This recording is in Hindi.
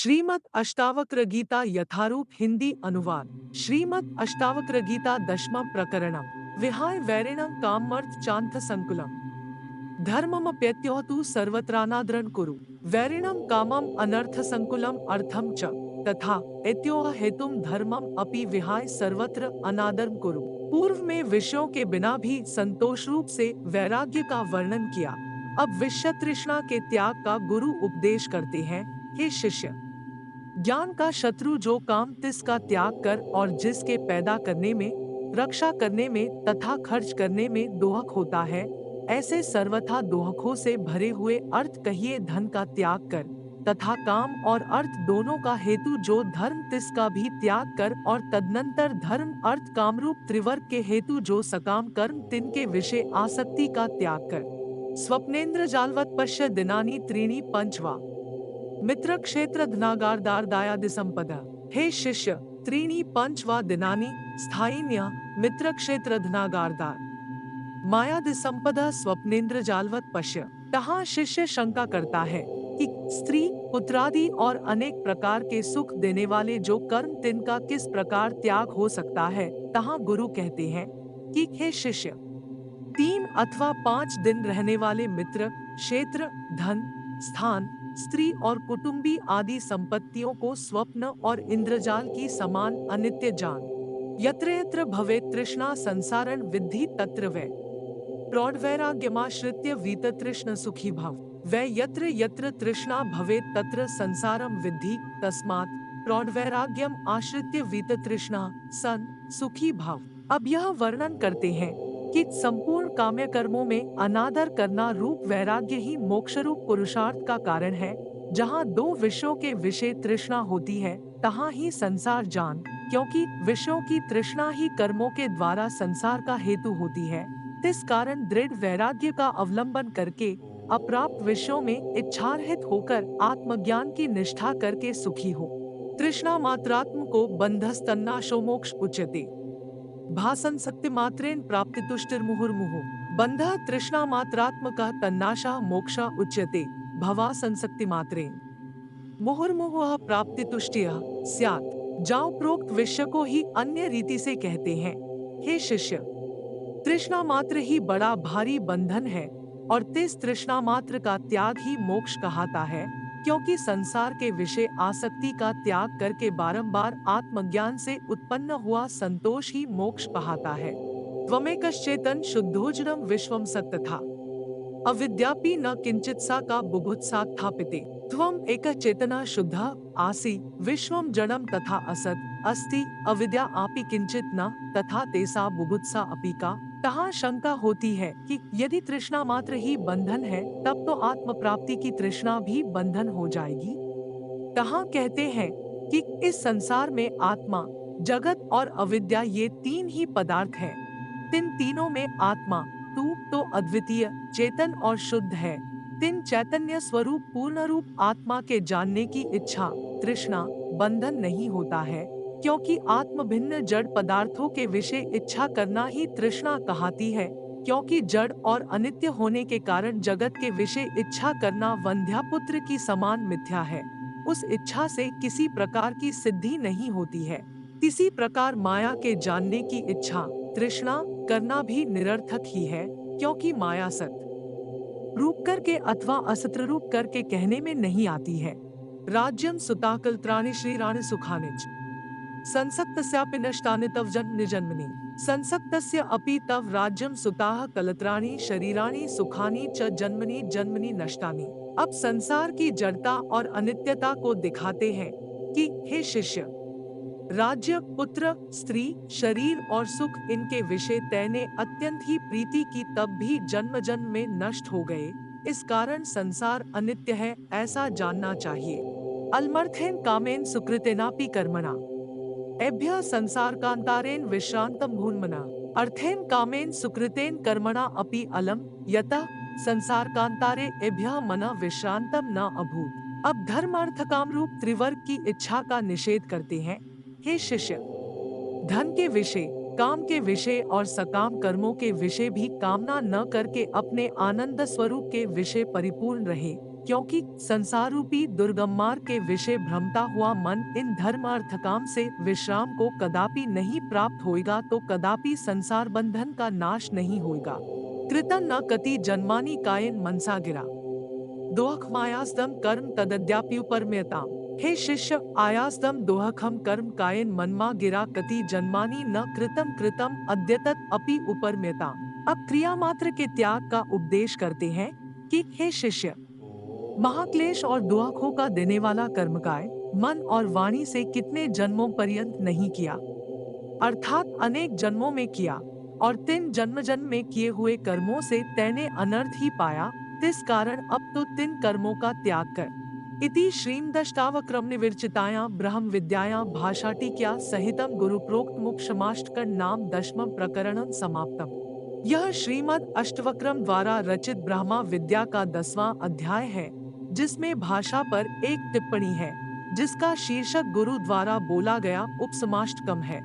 श्रीमद् अष्टावक्र गीता यथारूप हिंदी अनुवाद। श्रीमद् अष्टावक्र गीता दशम प्रकरणम विहाय वैरिणं कामर्थ चांथ संकुलम धर्ममप्यत्योतु सर्वत्रानादरन् कुरु वैरिणं कामम अनर्थ संकुलम अर्थम च तथा एत्योह हेतुम धर्मम अपि विहाय सर्वत्र अनादरं कुरु। पूर्व में विषयों के बिना भी संतोष रूप से वैराग्य का वर्णन किया। अब विषय तृष्णा के त्याग का गुरु उपदेश करते हैं। हे शिष्य, ज्ञान का शत्रु जो काम तिसका त्याग कर और जिसके पैदा करने में, रक्षा करने में तथा खर्च करने में दोहक होता है, ऐसे सर्वथा दोहकों से भरे हुए अर्थ कहिए धन का त्याग कर तथा काम और अर्थ दोनों का हेतु जो धर्म तिसका भी त्याग कर और तदनंतर धर्म अर्थ कामरूप त्रिवर्ग के हेतु जो सकाम कर्म तिनके विषय आसक्ति का त्याग कर स्वप्नेन्द्र जालवत पश्य दिनानि त्रीणि पंचवा मित्र क्षेत्र धनागारदारदाया दिसंपदा। हे शिष्य, त्रीणि पंचवा दिनानि स्थायिन्य मित्र क्षेत्र धनागारदार माया दिसंपदा स्वप्नेन्द्र जालवत पश्य। तहाँ शिष्य शंका करता है कि स्त्री पुत्रादि और अनेक प्रकार के सुख देने वाले जो कर्म तिनका किस प्रकार त्याग हो सकता है। तहाँ गुरु कहते हैं कि हे शिष्य, 3 अथवा 5 दिन रहने वाले मित्र, क्षेत्र, धन, स्थान, स्त्री और कुटुंबी आदि संपत्तियों को स्वप्न और इंद्रजाल की समान अनित्य जान। यत्र यत्र भवेत् तृष्णा संसारं विद्धि तत्र वै प्रौढ़वैराग्यमाश्रित्य वीततृष्ण सुखी भव। वै यत्र यत्र तृष्णा भवेत् तत्र संसारं विद्धि तस्मात् प्रौढ़वैराग्यम आश्रित्य वीततृष्णा सन सुखी भव। अब यह वर्णन करते हैं कि संपूर्ण काम्य कर्मों में अनादर करना रूप वैराग्य ही मोक्ष रूप पुरुषार्थ का कारण है। जहाँ दो विषयों के विषय तृष्णा होती है, तहाँ ही संसार जान, क्योंकि विषयों की तृष्णा ही कर्मों के द्वारा संसार का हेतु होती है। इस कारण दृढ़ वैराग्य का अवलंबन करके अप्राप्त विषयों में इच्छारहित होकर आत्मज्ञान की निष्ठा करके सुखी हो। तृष्णा मात्रात्म को बंधस्तन्नाशो मोक्ष उच्यते। भासन सत्य मात्रेन प्राप्ति तुष्टिर्मुहुर्मुहु बंध तृष्णा मात्रात्मक तन्नाशा मोक्षा उच्यते। भवा संसक्ति मात्रेन मुहुर्मुहुः प्राप्ति तुष्टियः स्यात्। जाओ प्रोक्त विषय को ही अन्य रीति से कहते हैं। हे शिष्य, तृष्णा मात्र ही बड़ा भारी बंधन है और तिस तृष्णा मात्र का त्याग ही मोक्ष कहलाता है, क्योंकि संसार के विषय आसक्ति का त्याग करके बारंबार आत्मज्ञान से उत्पन्न हुआ संतोष ही मोक्ष कहलाता है। त्वमेकश्चेतन शुद्धोजनम विश्वम सत्तथा अविद्यापि न किंचित सा का बुभुत्सा स्थापिते। त्वम एक चेतना शुद्ध आसि विश्वम जड़म तथा असत अस्ति अविद्या आपि किंचित न तथा तेसा बुभुत्सा अपि का। तहाँ शंका होती है कि यदि तृष्णा मात्र ही बंधन है, तब तो आत्म प्राप्ति की तृष्णा भी बंधन हो जाएगी। तहाँ कहते हैं कि इस संसार में आत्मा, जगत और अविद्या ये तीन ही पदार्थ हैं। तिन तीनों में आत्मा तू तो अद्वितीय, चेतन और शुद्ध है। तिन चैतन्य स्वरूप पूर्ण रूप आत्मा के जानने की इच्छा, तृष्णा, बंधन नहीं होता है, क्योंकि आत्म भिन्न जड़ पदार्थों के विषय इच्छा करना ही तृष्णा कहलाती है। क्योंकि जड़ और अनित्य होने के कारण जगत के विषय इच्छा करना वंध्यापुत्र की समान मिथ्या है। उस इच्छा से किसी प्रकार की सिद्धि नहीं होती है। इसी प्रकार माया के जानने की इच्छा, तृष्णा करना भी निरर्थक ही है, क्योंकि माया सत रूप करके अथवा असत रूप करके कहने में नहीं आती है। राज्यम सुताकल्त्राणि श्रीराणि सुखानिच संसक्तस्यापि नष्टानि तव जन्मनि जन्मनि संसक्तस्य अपि तव राज्यम सुताः कलत्राणि शरीराणि सुखानि च जन्मनि जन्मनि नष्टानि। अब संसार की जड़ता और अनित्यता को दिखाते हैं कि हे शिष्य, राज्य, पुत्र, स्त्री, शरीर और सुख इनके विषय तैने अत्यंत ही प्रीति की तब भी जन्म जन्म में नष्ट हो गए। इस कारण संसार अनित्य है, ऐसा जानना चाहिए। अलमर्थेन कामेन सुकृतेनापि कर्मणा एभ्य संसार कांतारेन विश्रांतम भून्मना। अर्थेन कामेन सुकृतेन कर्मणा अपि अलम यतः संसार कांतारे एभ्य मना विश्रांतम न अभूत। अब धर्म अर्थ काम रूप त्रिवर्ग की इच्छा का निषेध करते हैं। हे शिष्य, धन के विषय, काम के विषय और सकाम कर्मों के विषय भी कामना न करके अपने आनंद स्वरूप के विषय परिपूर्ण रहे। क्योंकि संसार रूपी दुर्गम मार्ग के विषय भ्रमता हुआ मन इन धर्म अर्थ काम से विश्राम को कदापि नहीं प्राप्त होएगा, तो कदापि संसार बंधन का नाश नहीं होएगा। कृतं न कति जन्मानि कायेन मनसा गिरा, दोहक मायासदम कर्म तदद्याप्युपरम्यताम। हे शिष्य, आयासदम दोहकम कर्म कायेन मनमा गिरा कति जन्मानि न कृतम कृतम अद्यतत अपि उपरम्यताम। अब क्रिया मात्र के त्याग का उपदेश करते हैं कि हे शिष्य, महाक्लेश और दुआखों का देने वाला कर्मकाय मन और वाणी से कितने जन्मों पर्यंत नहीं किया, अर्थात अनेक जन्मों में किया, और 3 जन्म जन्म में किए हुए कर्मों से तैने अनर्थ ही पाया। इस कारण अब तो 3 कर्मों का त्याग कर। इति श्रीमदष्टावक्रम निविर्चितायां ब्रह्म विद्यायां भाषाटिक्या सहितम गुरुप्रोक्त मोक्षमाष्टकं नाम दशमं प्रकरणं समाप्तम। यह श्रीमद् अष्टवक्रम द्वारा रचित ब्रह्मा विद्या का 10वां अध्याय है, जिसमें भाषा पर एक टिप्पणी है, जिसका शीर्षक गुरु द्वारा बोला गया उपसमाष्टकम है।